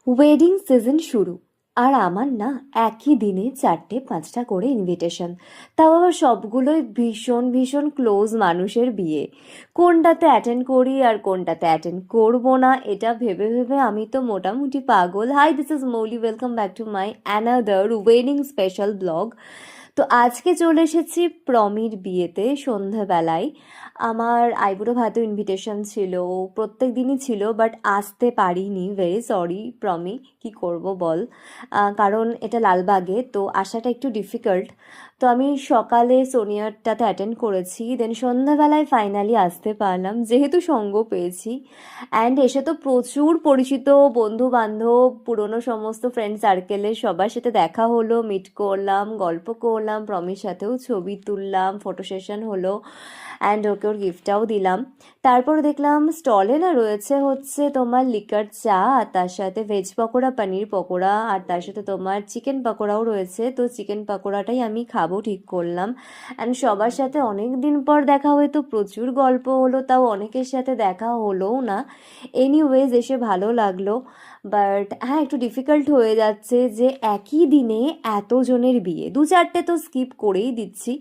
Wedding season শুরু, আর আমার না একই দিনে 4টে 5টা করে ইনভিটেশন। তাও আবার সবগুলোই ভীষণ ভীষণ ক্লোজ মানুষের বিয়ে। কোনটাতে অ্যাটেন্ড করি আর কোনটাতে অ্যাটেন্ড করবো না, এটা ভেবে ভেবে আমি তো মোটামুটি পাগল। Hi, this is Mouli, welcome back to my another wedding special blog. তো আজকে চলে এসেছি প্রমির বিয়েতে সন্ধ্যাবেলায়। আমার আইবুড়ো ভাতেও ইনভিটেশন ছিল, প্রত্যেক দিনই ছিল, বাট আসতে পারিনি। ভেরি সরি প্রমি, কি করব বল। কারণ এটা লালবাগে, তো আসাটা একটু ডিফিকাল্ট। তো আমি সকালে সোনিয়ারটাতে অ্যাটেন্ড করেছি, দেন সন্ধ্যাবেলায় ফাইনালি আসতে পারলাম যেহেতু সঙ্গ পেয়েছি। অ্যান্ড এসে তো প্রচুর পরিচিত বন্ধু বান্ধব, পুরনো সমস্ত ফ্রেন্ড সার্কেলের সবার সাথে দেখা হলো, মিট করলাম, গল্প করলাম, প্রমির সাথেও ছবি তুললাম, ফটো সেশন হলো, অ্যান্ড ওকে ওর গিফটটাও দিলাম। তারপর দেখলাম স্টলে না রয়েছে হচ্ছে তোমার লিকার চা, আর তার সাথে ভেজ পকোড়া, পনির পকোড়া, আর তার সাথে তোমার চিকেন পকোড়াও রয়েছে। তো চিকেন পকোড়াটাই আমি খাবো ঠিক করলাম। অ্যান্ড সবার সাথে অনেক দিন পর দেখা হয়তো প্রচুর গল্প হলো, তাও অনেকের সাথে দেখা হলোও না। এনিওয়েজ এসে ভালো লাগলো। বাট হ্যাঁ, একটু ডিফিকাল্ট হয়ে যাচ্ছে যে একই দিনে এতজনের বিয়ে, 2-4টে তো স্কিপ করেই দিচ্ছি।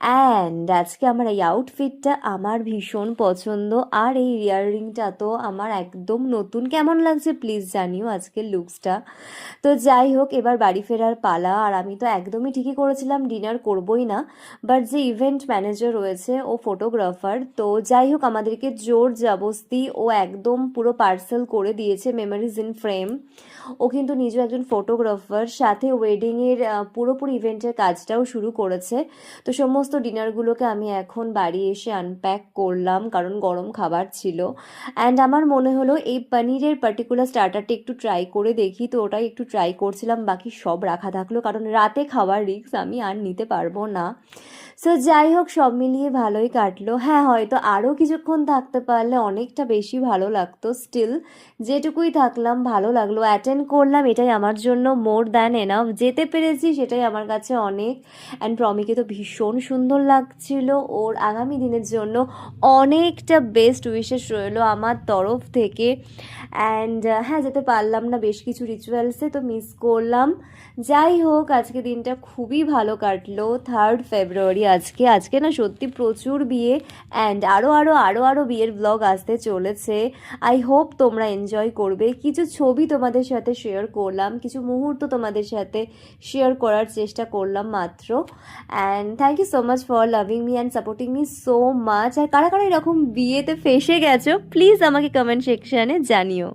অ্যান্ড আজকে আমার এই আউটফিটটা আমার ভীষণ পছন্দ, আর এই ইয়াররিংটা তো আমার একদম নতুন। কেমন লাগছে প্লিজ জানিও আজকের লুকসটা। তো যাই হোক, এবার বাড়ি ফেরার পালা। আর আমি তো একদমই ঠিকই করেছিলাম ডিনার করবই না, বাট যে ইভেন্ট ম্যানেজার রয়েছে ও ফটোগ্রাফার, তো যাই হোক আমাদেরকে জোর জবরদস্তি ও একদম পুরো পার্সেল করে দিয়েছে মেমোরিজ ইন ফ্রেম। ও কিন্তু নিজেও একজন ফটোগ্রাফার, সাথে ওয়েডিংয়ের পুরোপুরি ইভেন্টের কাজটাও শুরু করেছে। তো সমস্ত ডিনারগুলোকে আমি এখন বাড়ি এসে আনপ্যাক করলাম, কারণ গরম খাবার ছিল। অ্যান্ড আমার মনে হলো এই পনিরের পার্টিকুলার স্টার্টারটা একটু ট্রাই করে দেখি, তো ওটাই একটু ট্রাই করছিলাম, বাকি সব রাখা থাকলো, কারণ রাতে খাওয়ার রিস্ক আমি আর নিতে পারবো না। সো যাই হোক, সব মিলিয়ে ভালোই কাটলো। হ্যাঁ, হয়তো আরও কিছুক্ষণ থাকতে পারলে অনেকটা বেশি ভালো লাগতো, স্টিল যেটুকুই থাকলাম ভালো লাগলো, অ্যাটেন্ড করলাম, এটাই আমার জন্য মোর দ্যান এনাফ। যেতে পেরেছি সেটাই আমার কাছে অনেক। অ্যান্ড প্রমিকে তো ভীষণ সুন্দর লাগছিল। ওর আগামী দিনের জন্য অনেকটা বেস্ট উইশেস রইলো আমার তরফ থেকে। অ্যান্ড হ্যাঁ, যেতে পারলাম না বেশ কিছু রিচুয়ালসে, তো মিস করলাম। যাই হোক, আজকে দিনটা খুবই ভালো কাটলো। 3rd ফেব্রুয়ারি আজকে। আজকে না সত্যি প্রচুর বিয়ে, অ্যান্ড আরও বিয়ের ব্লগ আসতে চলেছে। আই হোপ তোমরা এনজয় করবে। কিছু ছবি তোমাদের সাথে শেয়ার করলাম, কিছু মুহূর্ত তোমাদের সাথে শেয়ার করার চেষ্টা করলাম মাত্র। And thank you so much for loving me and supporting me so much. আর কারা কারা এরকম বিয়েতে ফেসে গেছো প্লিজ আমাকে কমেন্ট সেকশানে জানিও।